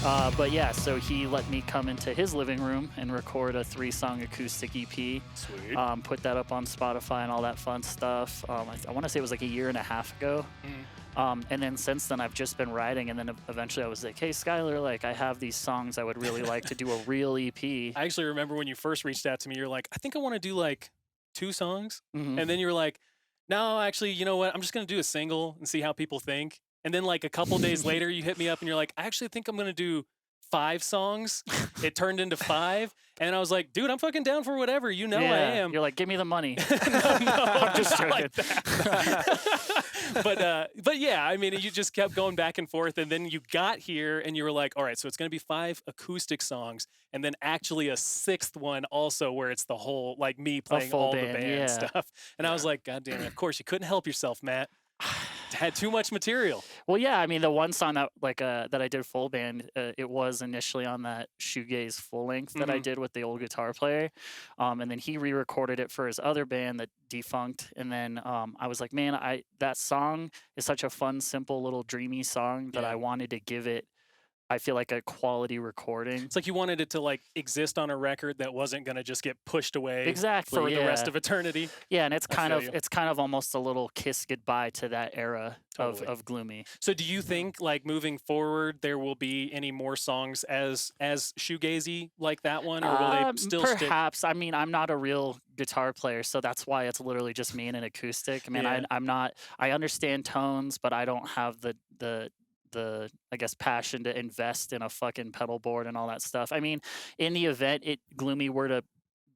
But yeah, so he let me come into his living room and record a 3-song acoustic EP. Sweet. Put that up on Spotify and all that fun stuff. I want to say it was like a year and a half ago. And then since then, I've just been writing. And then eventually I was like, hey, Skylar, like I have these songs I would really like to do a real EP. I actually remember when you first reached out to me, you're like, I think I want to do like 2 songs. Mhm. And then you were like, no, actually, you know what? I'm just going to do a single and see how people think. And then like a couple days later, you hit me up and you're like, I actually think I'm going to do 5 songs. It turned into 5. And I was like, dude, I'm fucking down for whatever. You know I am. You're like, give me the money. no, I'm just not joking. like that. But yeah, I mean, you just kept going back and forth, and then you got here, and you were like, all right, so it's going to be 5 acoustic songs, and then actually a 6th one also where it's the whole, like me playing full all band, the band yeah. stuff. And I was like, God damn it, of course you couldn't help yourself, Matt. Had too much material. Well, yeah, I mean, the one song that that I did full band, it was initially on that shoegaze full length that I did with the old guitar player, and then he re-recorded it for his other band that defunct. And then I was like, man, that song is such a fun, simple, little dreamy song that I wanted to give it. I feel like a quality recording. It's like you wanted it to like exist on a record that wasn't going to just get pushed away Exactly, for the rest of eternity. Yeah, and it's I kind feel of you. almost a little kiss goodbye to that era Totally. of Gloomy. So do you think like moving forward there will be any more songs as shoegazy like that one, or will they still stick? Perhaps. I mean, I'm not a real guitar player, so that's why it's literally just me and an acoustic. I mean, Yeah. I'm not. I understand tones, but I don't have the I guess passion to invest in a fucking pedal board and all that stuff. I mean, in the event Gloomy were to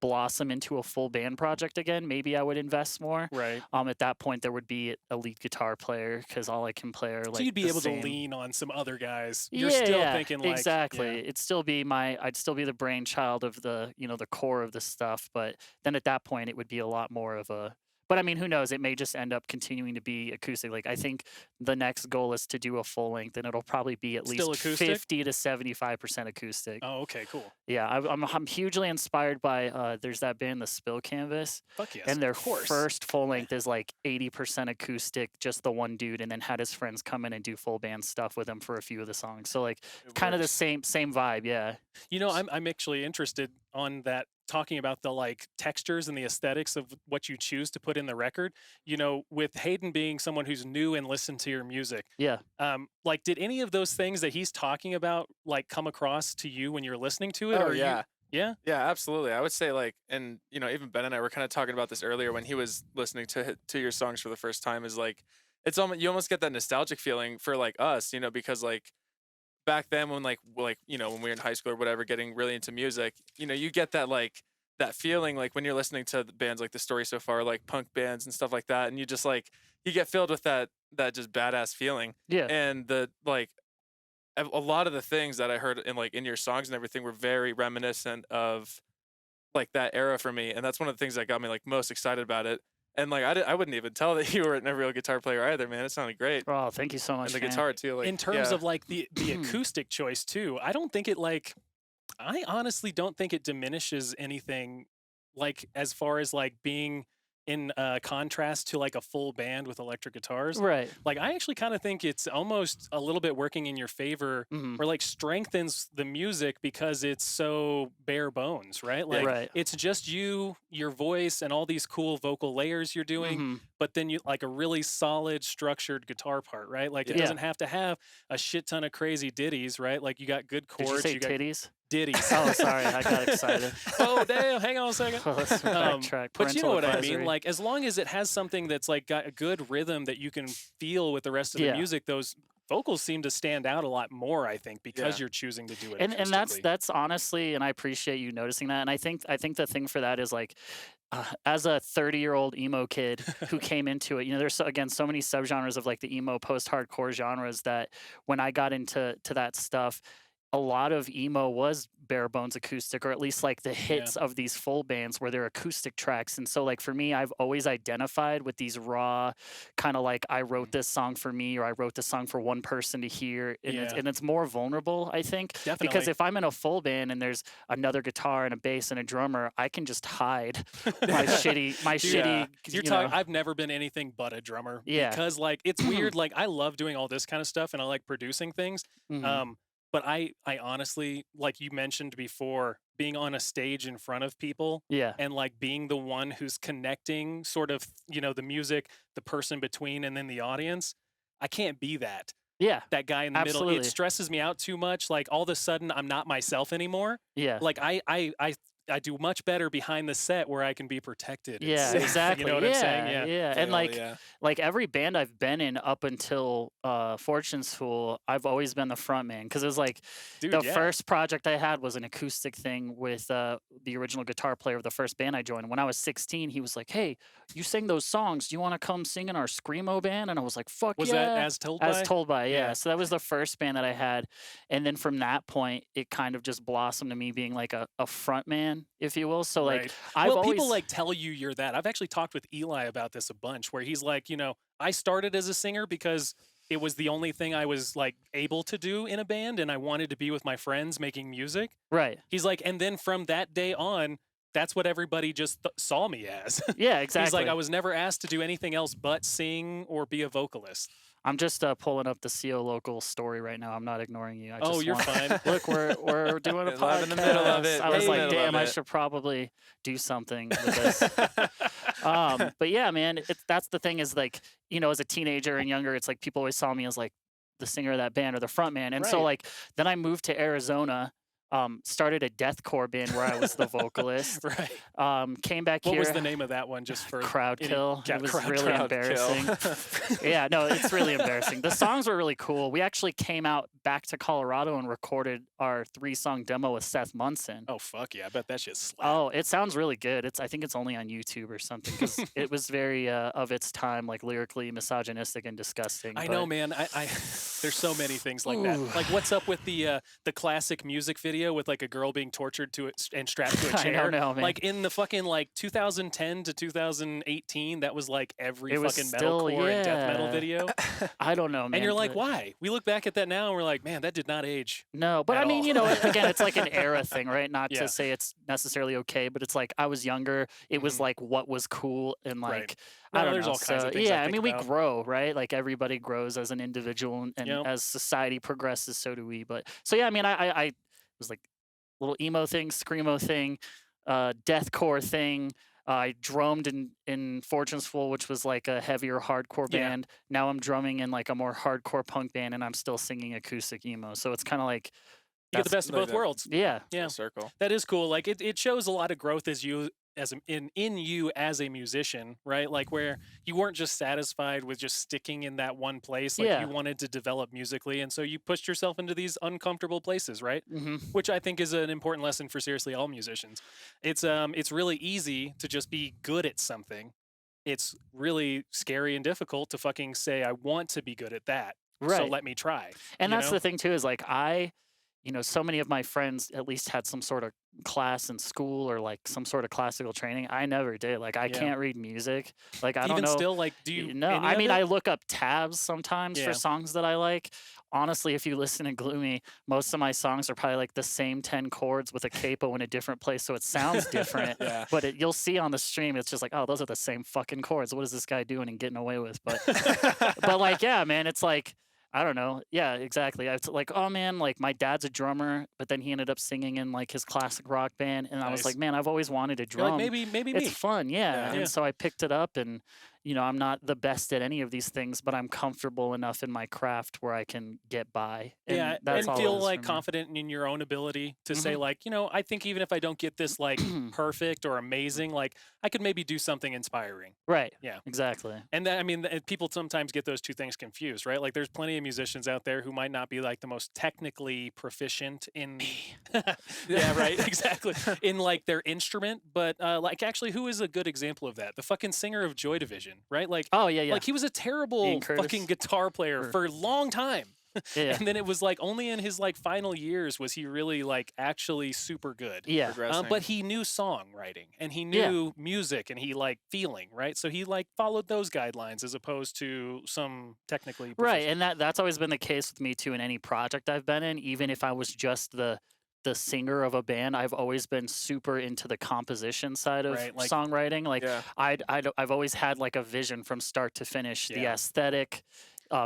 blossom into a full band project again, maybe I would invest more. Right. At that point, there would be a lead guitar player because all I can play are like. So you'd be the able same. to lean on some other guys. You're Yeah, still yeah, thinking like exactly. yeah. It'd still be I'd still be the brainchild of the the core of the stuff, but then at that point it would be a lot more of a. But I mean, who knows? It may just end up continuing to be acoustic. Like I think the next goal is to do a full length, and it'll probably be at Still least acoustic? 50 to 75% acoustic. Oh, okay, cool. Yeah, I'm hugely inspired by there's that band, the Spill Canvas. Fuck yes. And their of course. first full length is like 80% acoustic, just the one dude, and then had his friends come in and do full band stuff with him for a few of the songs. So like kind of the same vibe, yeah. You know, I'm actually interested on that, talking about the like textures and the aesthetics of what you choose to put in the record. You know, with Hayden being someone who's new and listened to your music. Yeah. Like did any of those things that he's talking about like come across to you when you're listening to it? Oh, or yeah. Yeah? Yeah, absolutely. I would say like, and you know, even Ben and I were kind of talking about this earlier when he was listening to your songs for the first time. Is like, it's almost, you almost get that nostalgic feeling for like us, you know, because like back then when like you know, when we were in high school or whatever, getting really into music, you know, you get that like that feeling like when you're listening to the bands like The Story So Far, like punk bands and stuff like that, and you just like you get filled with that just badass feeling. Yeah. And the like a lot of the things that I heard in your songs and everything were very reminiscent of like that era for me, and that's one of the things that got me like most excited about it. And like I wouldn't even tell that you weren't a real guitar player either, man. It sounded great. Oh, thank you so much. And the man. guitar too. Like in terms yeah. of like the acoustic choice too, I don't think it like, I honestly don't think it diminishes anything, like as far as like being in contrast to like a full band with electric guitars. Right. Like I actually kind of think it's almost a little bit working in your favor, or like strengthens the music because it's so bare bones, right? Like Right. it's just you, your voice, and all these cool vocal layers you're doing, but then you like a really solid structured guitar part, right? Like it Yeah. doesn't have to have a shit ton of crazy ditties, right? Like you got good chords. Did you say you got titties? ditties. Oh, sorry, I got excited. Oh damn! Hang on a second. Let's backtrack. But you know Parental what I advisory. mean. Like as long as it has something that's like got a good rhythm that you can feel with the rest of the Yeah. music, those vocals seem to stand out a lot more. I think because Yeah. you're choosing to do it. And acoustically. that's honestly, and I appreciate you noticing that. And I think the thing for that is like, as a 30-year-old emo kid who came into it, you know, there's again so many subgenres of like the emo post-hardcore genres that when I got into that stuff, a lot of emo was bare bones acoustic, or at least like the hits of these full bands where they're acoustic tracks. And so like for me, I've always identified with these raw kind of like I wrote this song for me, or I wrote this song for one person to hear. And, it's more vulnerable, I think. Definitely. Because if I'm in a full band and there's another guitar and a bass and a drummer, I can just hide my shitty. You're you talking. know. I've never been anything but a drummer. Yeah. Because like it's weird. Like I love doing all this kind of stuff and I like producing things. But I honestly, like you mentioned before, being on a stage in front of people Yeah. and like being the one who's connecting sort of, the music, the person between and then the audience, I can't be that. Yeah. That guy in the middle. It Absolutely. stresses me out too much. Like all of a sudden I'm not myself anymore. Yeah. Like I do much better behind the set where I can be protected and Yeah, safe. You know exactly. what I'm saying? Yeah, Yeah. yeah. And Hell yeah. like every band I've been in up until Fortune's Fool, I've always been the front man because it was like Dude, the yeah. first project I had was an acoustic thing with the original guitar player of the first band I joined. When I was 16, he was like, "Hey, you sing those songs. Do you want to come sing in our screamo band?" And I was like, "Fuck Was that yeah!" As Told As By? told by, yeah. Yeah. So that was the first band that I had, and then from that point, it kind of just blossomed to me being like a front man, if you will. So like Right. I've Well, always people like tell you you're that. I've actually talked with Eli about this a bunch where he's like, I started as a singer because it was the only thing I was like able to do in a band and I wanted to be with my friends making music. right. He's like, and then from that day on, that's what everybody just saw me as. Yeah, He's like, exactly. I was never asked to do anything else but sing or be a vocalist. I'm just pulling up the CO local story right now. I'm not ignoring you. I Oh, just you're want fine. look, we're doing a We're podcast. live in the middle of it. I We're was in the like, middle of damn, I it. should probably do something with this. But yeah, man, that's the thing is like, as a teenager and younger, it's like people always saw me as like the singer of that band or the front man. And so Right. like then I moved to Arizona, started a deathcore band where I was the vocalist. Right. Came back What here. was the name of that one just for Crowd any- Kill. Yeah, It was Crowd really Kill. embarrassing. Yeah, no, it's really embarrassing. The songs were really cool. We actually came out back to Colorado and recorded our 3-song demo with Seth Munson. Oh fuck yeah, I bet that shit slapped. Oh, it sounds really good. I think it's only on YouTube or something because it was very of its time, like lyrically misogynistic and disgusting. I know, but- man. I there's so many things like that. Ooh. Like, what's up with the classic music video with like a girl being tortured to it and strapped to a I chair? don't know, man. Like in the fucking like 2010 to 2018, that was like every It was fucking still- metalcore and death metal yeah. video. I don't know, man. And you're like, but- why? We look back at that now and we're like, man, that did not age. No, but at I mean, all. again, it's like an era thing, right? Not Yeah. to say it's necessarily okay, but it's like I was younger. It was Mhm. like what was cool and like Right. I No, don't there's know. all kinds of So, things I yeah, I think mean, we about. grow, right? Like everybody grows as an individual, and Yep. as society progresses, so do we. But so yeah, I mean, I was like little emo thing, screamo thing, deathcore thing. I drummed in Fortune's Full, which was like a heavier hardcore Yeah. band. Now I'm drumming in like a more hardcore punk band, and I'm still singing acoustic emo. So it's kind of like, You get the best of like both that. worlds. yeah, Yeah. Full circle. That is cool. Like it shows a lot of growth as you in you as a musician, right? Like where you weren't just satisfied with just sticking in that one place. Like Yeah. you wanted to develop musically, and so you pushed yourself into these uncomfortable places, right? hmm Which I think is an important lesson for seriously all musicians. It's really easy to just be good at something. It's really scary and difficult to fucking say I want to be good at that. So right. let me try. And you that's know? the thing too is like so many of my friends at least had some sort of class in school or like some sort of classical training. I never did. Like I Yeah. can't read music. Like I don't Even know. still, like, do you? No, any I of mean it? I look up tabs sometimes Yeah. for songs that I like. Honestly, if you listen to Gloomy, most of my songs are probably like the same 10 chords with a capo in a different place, so it sounds different. Yeah. But you'll see on the stream, it's just like, oh, those are the same fucking chords. What is this guy doing and getting away with? But but like, yeah, man, it's like I don't know. Yeah, exactly. It's like, oh man, like my dad's a drummer, but then he ended up singing in like his classic rock band, and I was Nice. like, man, I've always wanted to You're drum. like maybe It's me. fun, yeah. Yeah. And Yeah. so I picked it up, and I'm not the best at any of these things, but I'm comfortable enough in my craft where I can get by. And Yeah, that's and all it feel is like for me. confident in your own ability to say Mhm. like, I think even if I don't get this like perfect or amazing, like I could maybe do something inspiring. Right. Yeah. Exactly. And that, I mean, people sometimes get those two things confused, right? Like there's plenty of musicians out there who might not be like the most technically proficient in yeah, right, exactly. In like their instrument, but like actually who is a good example of that? The fucking singer of Joy Division, right? Like Oh yeah, yeah. like he was a terrible Ian Curtis? fucking guitar player Or- for a long time. yeah. And then it was like only in his like final years was he really like actually super good. Yeah. Progressing. But he knew songwriting and he Yeah. knew music and he like feeling, right? So he like followed those guidelines as opposed to some technically Right. proficient- And that's always been the case with me too in any project I've been in, even if I was just the singer of a band, I've always been super into the composition side of Right, like- songwriting. Like Yeah. I've always had like a vision from start to finish, the Yeah. aesthetic,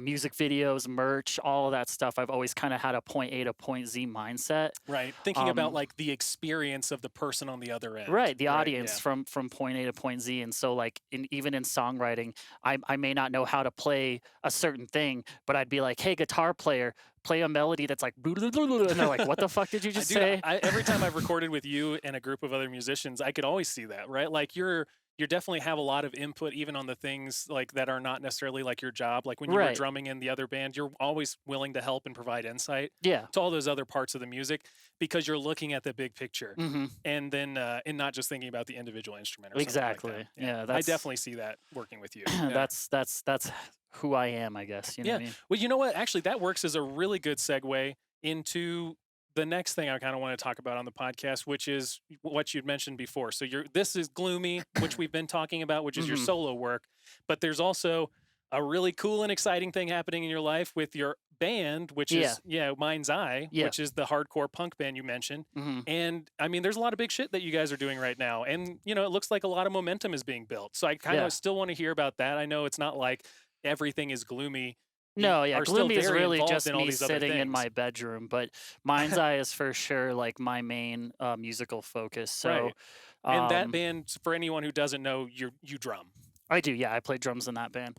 music videos, merch, all of that stuff. I've always kind of had a point A to point Z mindset. Right. Thinking about Um, like the experience of the person on the other end. Right, the Right. audience Yeah. from point A to point Z, and so like even in songwriting, I may not know how to play a certain thing, but I'd be like, "Hey, guitar player, play a melody that's like," and they're like, "What the fuck did you just Dude, say?" every time I've recorded with you and a group of other musicians, I could always see that, right? Like you definitely have a lot of input even on the things like that are not necessarily like your job. Like when you were Right. drumming in the other band, you're always willing to help and provide insight Yeah. to all those other parts of the music because you're looking at the big picture Hmm. and then and not just thinking about the individual instrument or something like that. Exactly. Yeah. Yeah. I That's definitely see that working with you. Yeah. that's who I am, I guess. You know Yeah. what I mean? Well, you know what? Actually, that works as a really good segue into the next thing I kind of want to talk about on the podcast, which is what you'd mentioned before. So this is Gloomy, which we've been talking about, which is your Hmm. solo work, but there's also a really cool and exciting thing happening in your life with your band, which Yeah. is Mind's Eye, Yeah. which is the hardcore punk band you mentioned. Hmm. And I mean, there's a lot of big shit that you guys are doing right now, and it looks like a lot of momentum is being built. So I kind Yeah. of still want to hear about that. I know it's not like everything is gloomy. You No, yeah, are still Gloomy is very really involved just in all me these other sitting in things. my bedroom, but Mind's Eye is for sure like my main musical focus. So, Right. And that um, band, for anyone who doesn't know, you drum. I do, yeah, I play drums in that band.